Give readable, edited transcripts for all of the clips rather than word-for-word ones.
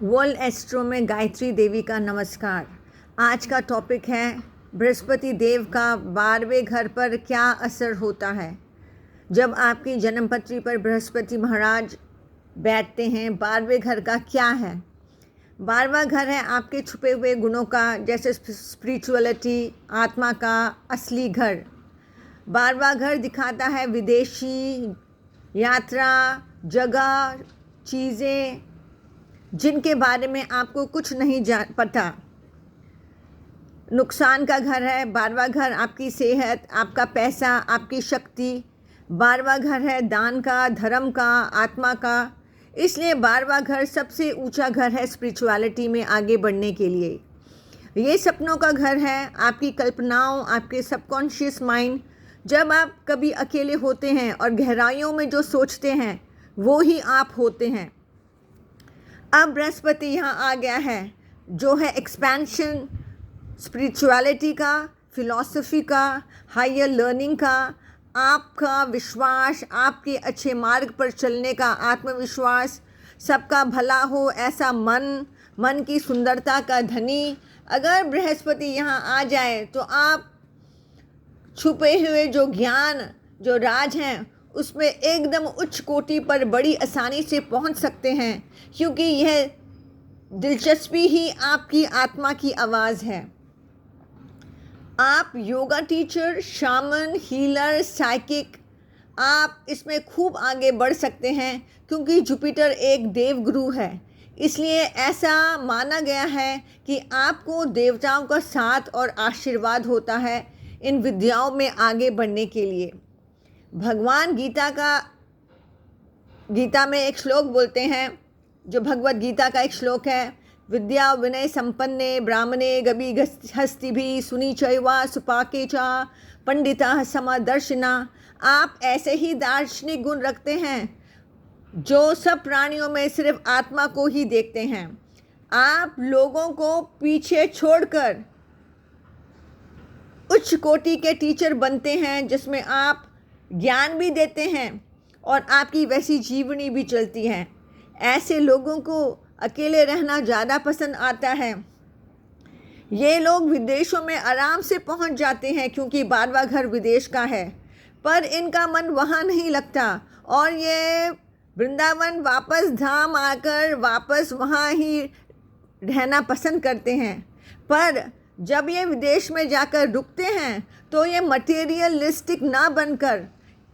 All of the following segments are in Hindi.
वर्ल्ड एस्ट्रो में गायत्री देवी का नमस्कार। आज का टॉपिक है बृहस्पति देव का 12वें घर पर क्या असर होता है। जब आपकी जन्मपत्री पर बृहस्पति महाराज बैठते हैं, 12वें घर का क्या है। 12वां घर है आपके छुपे हुए गुणों का, जैसे स्पिरिचुअलिटी, आत्मा का असली घर। 12वां घर दिखाता है विदेशी यात्रा, जगह, चीज़ें जिनके बारे में आपको कुछ नहीं पता। नुकसान का घर है 12वां घर, आपकी सेहत, आपका पैसा, आपकी शक्ति। 12वां घर है दान का, धर्म का, आत्मा का। इसलिए 12वां घर सबसे ऊंचा घर है स्पिरिचुअलिटी में आगे बढ़ने के लिए। ये सपनों का घर है, आपकी कल्पनाओं, आपके सबकॉन्शियस माइंड। जब आप कभी अकेले होते हैं और गहराइयों में जो सोचते हैं वो ही आप होते हैं। अब बृहस्पति यहाँ आ गया है, जो है एक्सपेंशन, स्पिरिचुअलिटी का, फिलॉसफी का, हायर लर्निंग का, आपका विश्वास, आपके अच्छे मार्ग पर चलने का आत्मविश्वास, सबका भला हो ऐसा मन की सुंदरता का धनी। अगर बृहस्पति यहाँ आ जाए तो आप छुपे हुए जो ज्ञान, जो राज हैं, उसमें एकदम उच्च कोटि पर बड़ी आसानी से पहुंच सकते हैं, क्योंकि यह दिलचस्पी ही आपकी आत्मा की आवाज़ है। आप yoga teacher, shaman, healer, psychic, आप इसमें खूब आगे बढ़ सकते हैं, क्योंकि जुपिटर एक देवगुरु है। इसलिए ऐसा माना गया है कि आपको देवताओं का साथ और आशीर्वाद होता है इन विद्याओं में आगे बढ़ने के लिए। भगवान गीता में एक श्लोक बोलते हैं, जो भगवत गीता का एक श्लोक है, विद्या विनय संपन्ने ब्राह्मणे गबी हस्ति भी सुनी चैवा सुपाके चा पंडिता समदर्शिना। आप ऐसे ही दार्शनिक गुण रखते हैं जो सब प्राणियों में सिर्फ आत्मा को ही देखते हैं। आप लोगों को पीछे छोड़कर उच्च कोटि के टीचर बनते हैं, जिसमें आप ज्ञान भी देते हैं और आपकी वैसी जीवनी भी चलती है। ऐसे लोगों को अकेले रहना ज़्यादा पसंद आता है। ये लोग विदेशों में आराम से पहुंच जाते हैं, क्योंकि 12वां घर विदेश का है, पर इनका मन वहाँ नहीं लगता और ये वृंदावन वापस धाम आकर वापस वहाँ ही रहना पसंद करते हैं। पर जब ये विदेश में जाकर रुकते हैं तो ये मटेरियलिस्टिक ना बनकर,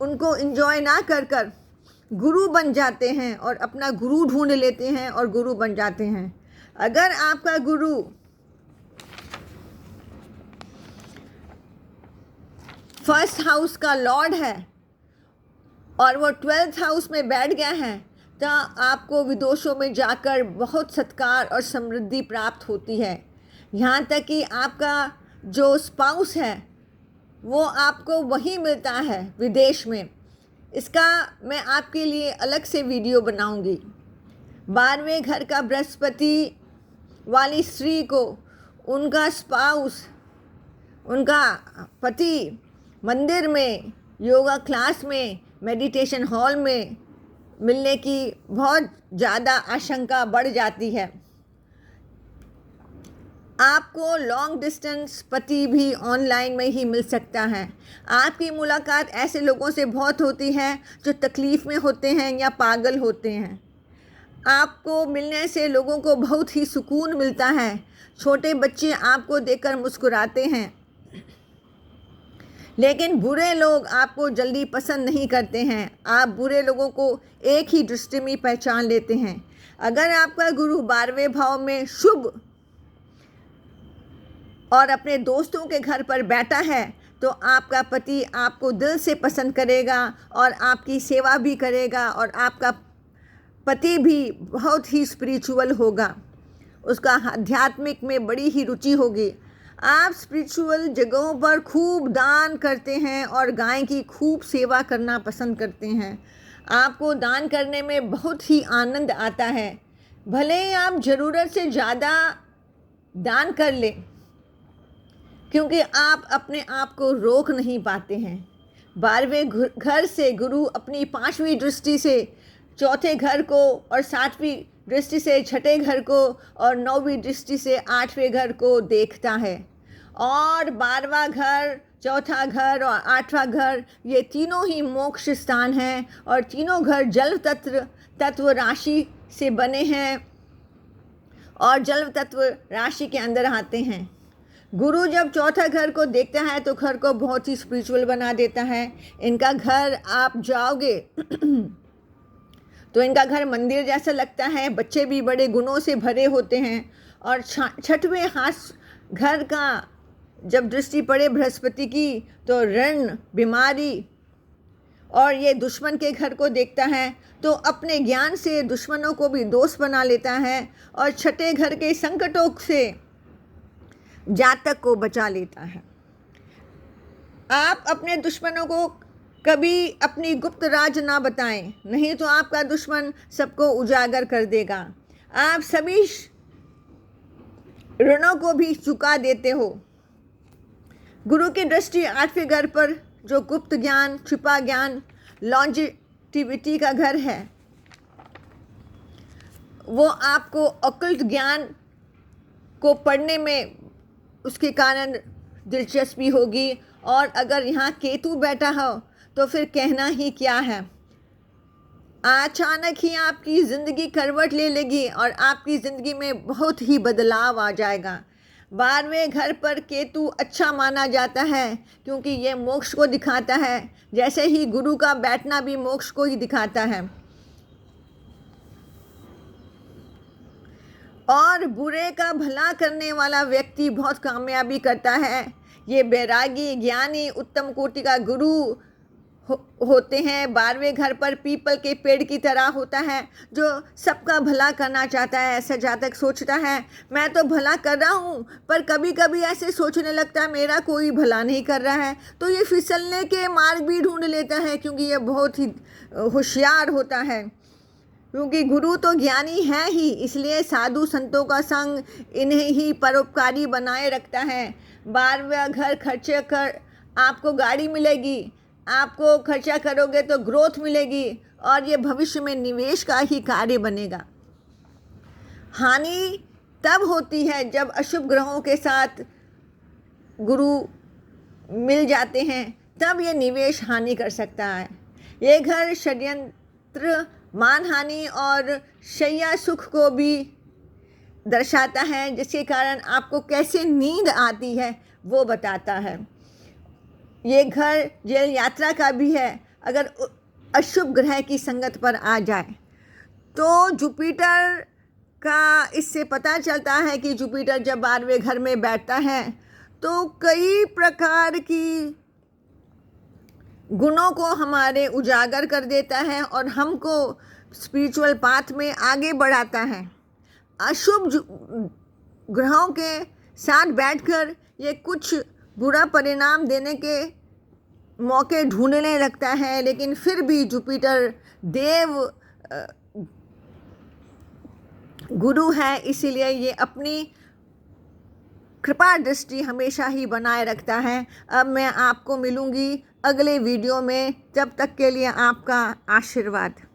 उनको एंजॉय ना कर गुरु बन जाते हैं और अपना गुरु ढूंढ लेते हैं और गुरु बन जाते हैं। अगर आपका गुरु फर्स्ट हाउस का लॉर्ड है और वो 12th हाउस में बैठ गया है, तो आपको विदेशों में जाकर बहुत सत्कार और समृद्धि प्राप्त होती है। यहाँ तक कि आपका जो स्पाउस है वो आपको वही मिलता है विदेश में। इसका मैं आपके लिए अलग से वीडियो बनाऊंगी। 12वें घर का बृहस्पति वाली स्त्री को उनका स्पाउस, उनका पति मंदिर में, योगा क्लास में, मेडिटेशन हॉल में मिलने की बहुत ज़्यादा आशंका बढ़ जाती है। आपको लॉन्ग डिस्टेंस पति भी ऑनलाइन में ही मिल सकता है। आपकी मुलाकात ऐसे लोगों से बहुत होती है जो तकलीफ़ में होते हैं या पागल होते हैं। आपको मिलने से लोगों को बहुत ही सुकून मिलता है। छोटे बच्चे आपको देखकर मुस्कुराते हैं, लेकिन बुरे लोग आपको जल्दी पसंद नहीं करते हैं। आप बुरे लोगों को एक ही दृष्टि में पहचान लेते हैं। अगर आपका गुरु 12वें भाव में शुभ और अपने दोस्तों के घर पर बैठा है, तो आपका पति आपको दिल से पसंद करेगा और आपकी सेवा भी करेगा, और आपका पति भी बहुत ही स्पिरिचुअल होगा। उसका आध्यात्मिक में बड़ी ही रुचि होगी। आप स्पिरिचुअल जगहों पर खूब दान करते हैं और गाय की खूब सेवा करना पसंद करते हैं। आपको दान करने में बहुत ही आनंद आता है। भले ही आप ज़रूरत से ज़्यादा दान कर लें, क्योंकि आप अपने आप को रोक नहीं पाते हैं। 12वें घर से गुरु अपनी 5वीं दृष्टि से चौथे घर को और 7वीं दृष्टि से छठे घर को और 9वीं दृष्टि से 8वें घर को देखता है। और 12वां घर, चौथा घर और 8वां घर, ये तीनों ही मोक्ष स्थान हैं और तीनों घर जल तत्व राशि से बने हैं और जल तत्व राशि के अंदर आते हैं। गुरु जब चौथा घर को देखता है तो घर को बहुत ही स्पिरिचुअल बना देता है। इनका घर आप जाओगे तो इनका घर मंदिर जैसा लगता है, बच्चे भी बड़े गुणों से भरे होते हैं। और छठवें घर का जब दृष्टि पड़े बृहस्पति की तो ऋण, बीमारी और ये दुश्मन के घर को देखता है तो अपने ज्ञान से दुश्मनों को भी दोस्त बना लेता है और छठे घर के संकटों से जातक को बचा लेता है। आप अपने दुश्मनों को कभी अपनी गुप्त राज ना बताएं, नहीं तो आपका दुश्मन सबको उजागर कर देगा। आप सभी ऋणों को भी चुका देते हो। गुरु की दृष्टि 8वें घर पर जो गुप्त ज्ञान, छिपा ज्ञान, लॉन्जिटिविटी का घर है, वो आपको अकल्ट ज्ञान को पढ़ने में उसके कारण दिलचस्पी होगी। और अगर यहाँ केतु बैठा हो तो फिर कहना ही क्या है। अचानक ही आपकी ज़िंदगी करवट ले लेगी और आपकी ज़िंदगी में बहुत ही बदलाव आ जाएगा। 12वें घर पर केतु अच्छा माना जाता है क्योंकि ये मोक्ष को दिखाता है, जैसे ही गुरु का बैठना भी मोक्ष को ही दिखाता है। और बुरे का भला करने वाला व्यक्ति बहुत कामयाबी करता है। ये बैरागी, ज्ञानी, उत्तम कोटि का गुरु होते हैं। 12वें घर पर पीपल के पेड़ की तरह होता है जो सबका भला करना चाहता है। ऐसा जातक सोचता है मैं तो भला कर रहा हूँ, पर कभी कभी ऐसे सोचने लगता है मेरा कोई भला नहीं कर रहा है, तो ये फिसलने के मार्ग भी ढूंढ लेता है क्योंकि ये बहुत ही होशियार होता है। क्योंकि गुरु तो ज्ञानी है ही, इसलिए साधु संतों का संग इन्हें ही परोपकारी बनाए रखता है। 12वां घर खर्चे कर आपको गाड़ी मिलेगी, आपको खर्चा करोगे तो ग्रोथ मिलेगी और ये भविष्य में निवेश का ही कार्य बनेगा। हानि तब होती है जब अशुभ ग्रहों के साथ गुरु मिल जाते हैं, तब ये निवेश हानि कर सकता है। ये घर षड्यंत्र, मानहानि और शैया सुख को भी दर्शाता है, जिसके कारण आपको कैसे नींद आती है वो बताता है। ये घर जेल यात्रा का भी है अगर अशुभ ग्रह की संगत पर आ जाए तो। जुपिटर का इससे पता चलता है कि जुपिटर जब 12वें घर में बैठता है तो कई प्रकार की गुणों को हमारे उजागर कर देता है और हमको स्पिरिचुअल पाथ में आगे बढ़ाता है। अशुभ ग्रहों के साथ बैठकर ये कुछ बुरा परिणाम देने के मौके ढूंढने लगता है, लेकिन फिर भी जुपिटर देव गुरु है, इसीलिए ये अपनी कृपा दृष्टि हमेशा ही बनाए रखता है। अब मैं आपको मिलूंगी अगले वीडियो में, तब तक के लिए आपका आशीर्वाद।